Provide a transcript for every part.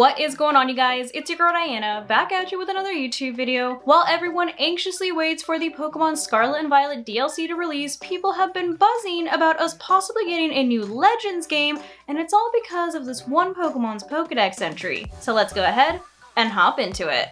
What is going on, you guys? It's your girl Diana, back at you with another YouTube video. While everyone anxiously waits for the Pokemon Scarlet and Violet DLC to release, people have been buzzing about us possibly getting a new Legends game, and it's all because of this one Pokemon's Pokedex entry. So let's go ahead and hop into it.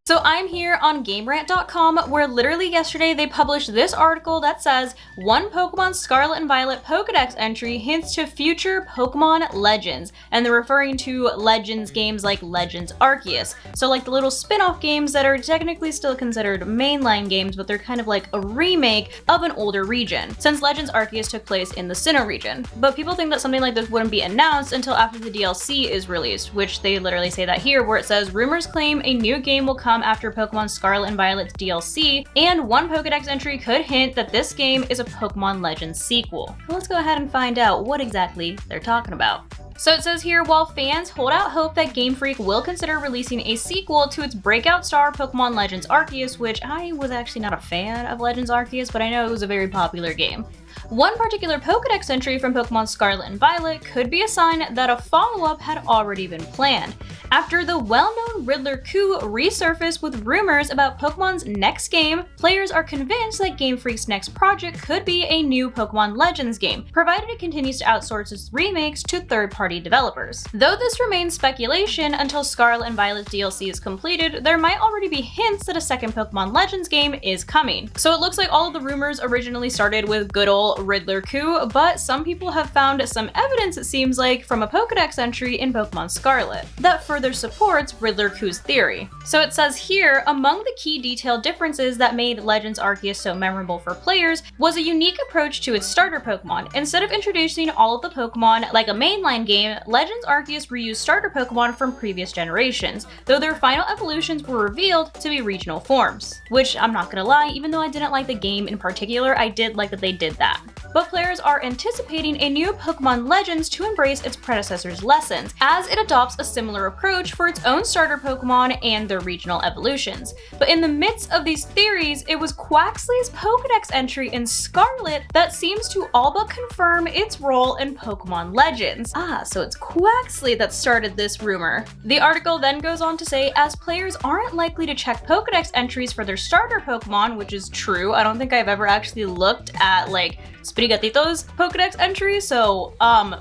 So I'm here on GameRant.com, where literally yesterday they published this article that says, one Pokemon Scarlet and Violet Pokedex entry hints to future Pokemon Legends. And they're referring to Legends games like Legends Arceus. So like the little spin-off games that are technically still considered mainline games, but they're kind of like a remake of an older region, since Legends Arceus took place in the Sinnoh region. But people think that something like this wouldn't be announced until after the DLC is released, which they literally say that here, where it says, rumors claim a new game will come after Pokemon Scarlet and Violet's DLC, and one Pokedex entry could hint that this game is a Pokemon Legends sequel. Well, let's go ahead and find out what exactly they're talking about. So it says here, while fans hold out hope that Game Freak will consider releasing a sequel to its breakout star Pokemon Legends Arceus, which I was actually not a fan of Legends Arceus, but I know it was a very popular game. One particular Pokedex entry from Pokemon Scarlet and Violet could be a sign that a follow-up had already been planned. After the well-known Riddler coup resurfaced with rumors about Pokemon's next game, players are convinced that Game Freak's next project could be a new Pokemon Legends game, provided it continues to outsource its remakes to third-party developers. Though this remains speculation until Scarlet and Violet's DLC is completed, there might already be hints that a second Pokemon Legends game is coming. So it looks like all of the rumors originally started with good old Riddler coup, but some people have found some evidence, it seems like, from a Pokedex entry in Pokemon Scarlet that further supports Riddler coup's theory. So it says here, among the key detailed differences that made Legends Arceus so memorable for players was a unique approach to its starter Pokemon. Instead of introducing all of the Pokemon like a mainline game, Legends Arceus reused starter Pokemon from previous generations, though their final evolutions were revealed to be regional forms. Which, I'm not gonna lie, even though I didn't like the game in particular, I did like that they did that. But players are anticipating a new Pokemon Legends to embrace its predecessor's lessons, as it adopts a similar approach for its own starter Pokemon and their regional evolutions. But in the midst of these theories, it was Quaxly's Pokedex entry in Scarlet that seems to all but confirm its role in Pokemon Legends. So it's Quaxly that started this rumor. The article then goes on to say, as players aren't likely to check Pokedex entries for their starter Pokemon, which is true. I don't think I've ever actually looked at like Sprigatito's Pokedex entry, so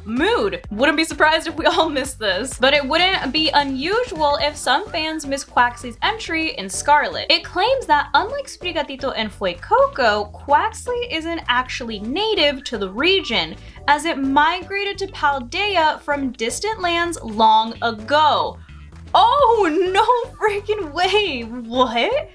mood. Wouldn't be surprised if we all missed this. But it wouldn't be unusual if some fans miss Quaxly's entry in Scarlet. It claims that unlike Sprigatito and Fuecoco, Quaxly isn't actually native to the region, as it migrated to Paldea from distant lands long ago. Oh, no freaking way, what?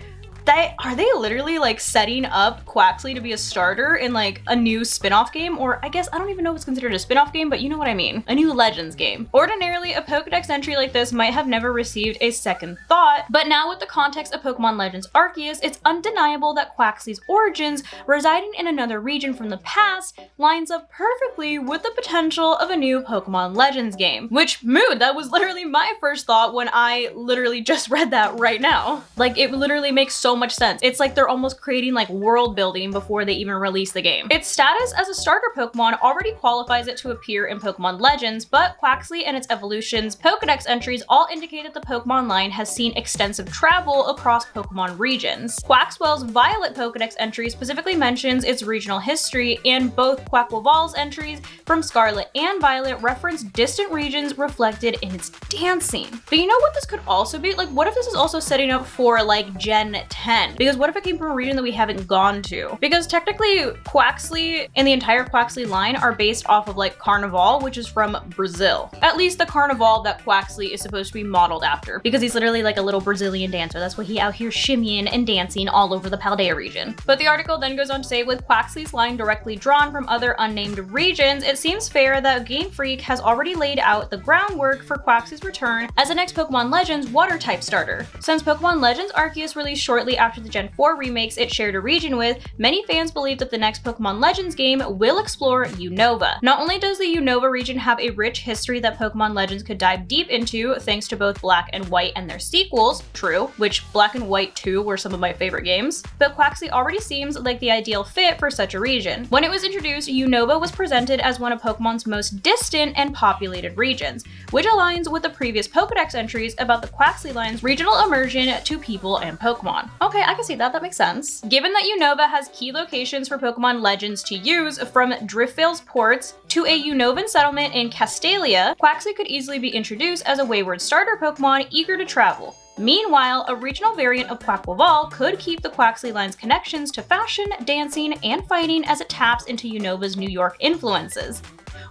Are they literally like setting up Quaxly to be a starter in like a new spin-off game? Or I guess I don't even know what's considered a spin-off game, but you know what I mean. A new Legends game. Ordinarily, a Pokedex entry like this might have never received a second thought, but now with the context of Pokemon Legends Arceus, it's undeniable that Quaxly's origins, residing in another region from the past, lines up perfectly with the potential of a new Pokemon Legends game. Which, mood, that was literally my first thought when I literally just read that right now. Like, it literally makes so much sense. It's like they're almost creating like world building before they even release the game. Its status as a starter Pokemon already qualifies it to appear in Pokemon Legends, but Quaxly and its evolutions Pokedex entries all indicate that the Pokemon line has seen extensive travel across Pokemon regions. Quaxwell's Violet Pokedex entry specifically mentions its regional history, and both Quaquaval's entries from Scarlet and Violet reference distant regions reflected in its dancing. But you know what this could also be? Like, what if this is also setting up for like Gen 10? Because what if it came from a region that we haven't gone to? Because technically Quaxly and the entire Quaxly line are based off of like Carnival, which is from Brazil. At least the Carnival that Quaxly is supposed to be modeled after, because he's literally like a little Brazilian dancer. That's why he out here shimmying and dancing all over the Paldea region. But the article then goes on to say, with Quaxly's line directly drawn from other unnamed regions, it seems fair that Game Freak has already laid out the groundwork for Quaxly's return as the next Pokemon Legends water type starter. Since Pokemon Legends Arceus released shortly shortly after the Gen 4 remakes it shared a region with, many fans believe that the next Pokemon Legends game will explore Unova. Not only does the Unova region have a rich history that Pokemon Legends could dive deep into thanks to both Black and White and their sequels, true, which Black and White 2 were some of my favorite games, but Quaxly already seems like the ideal fit for such a region. When it was introduced, Unova was presented as one of Pokemon's most distant and populated regions, which aligns with the previous Pokedex entries about the Quaxly line's regional immersion to people and Pokemon. Okay, I can see that, that makes sense. Given that Unova has key locations for Pokemon Legends to use, from Driftvale's ports to a Unovan settlement in Castalia, Quaxly could easily be introduced as a wayward starter Pokemon eager to travel. Meanwhile, a regional variant of Quaquaval could keep the Quaxly line's connections to fashion, dancing, and fighting as it taps into Unova's New York influences.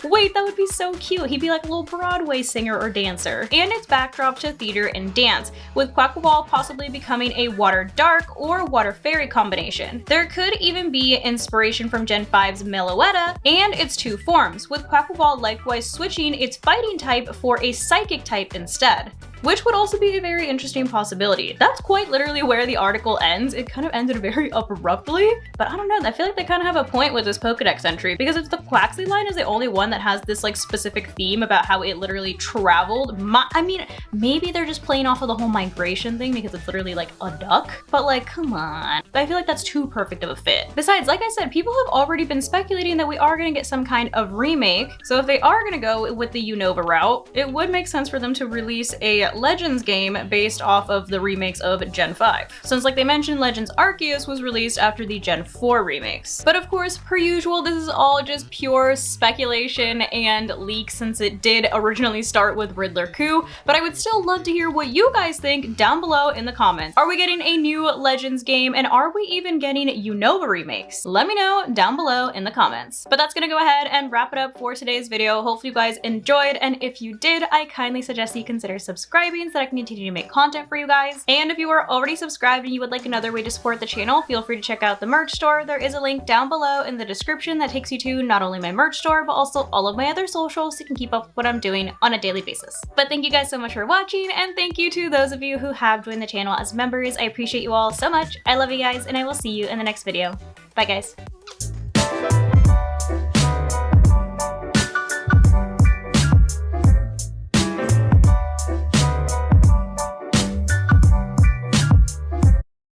Wait, that would be so cute. He'd be like a little Broadway singer or dancer. And its backdrop to theater and dance, with Quaquaval possibly becoming a Water Dark or Water Fairy combination. There could even be inspiration from Gen 5's Meloetta and its two forms, with Quaquaval likewise switching its fighting type for a psychic type instead, which would also be a very interesting possibility. That's quite literally where the article ends. It kind of ended very abruptly, but I don't know, I feel like they kind of have a point with this Pokedex entry, because if the Quaxly line is the only one that has this like specific theme about how it literally traveled, I mean, maybe they're just playing off of the whole migration thing because it's literally like a duck, but like, come on. I feel like that's too perfect of a fit. Besides, like I said, people have already been speculating that we are gonna get some kind of remake, so if they are gonna go with the Unova route, it would make sense for them to release a Legends game based off of the remakes of Gen 5. Since like they mentioned, Legends Arceus was released after the Gen 4 remakes. But of course, per usual, this is all just pure speculation and leaks since it did originally start with Riddler Coup, but I would still love to hear what you guys think down below in the comments. Are we getting a new Legends game, and are we even getting Unova remakes? Let me know down below in the comments. But that's gonna go ahead and wrap it up for today's video. Hopefully you guys enjoyed, and if you did, I kindly suggest that you consider subscribing so that I can continue to make content for you guys. And if you are already subscribed and you would like another way to support the channel, feel free to check out the merch store. There is a link down below in the description that takes you to not only my merch store, but also all of my other socials so you can keep up with what I'm doing on a daily basis. But thank you guys so much for watching, and thank you to those of you who have joined the channel as members. I appreciate you all so much. I love you guys, and I will see you in the next video. Bye guys.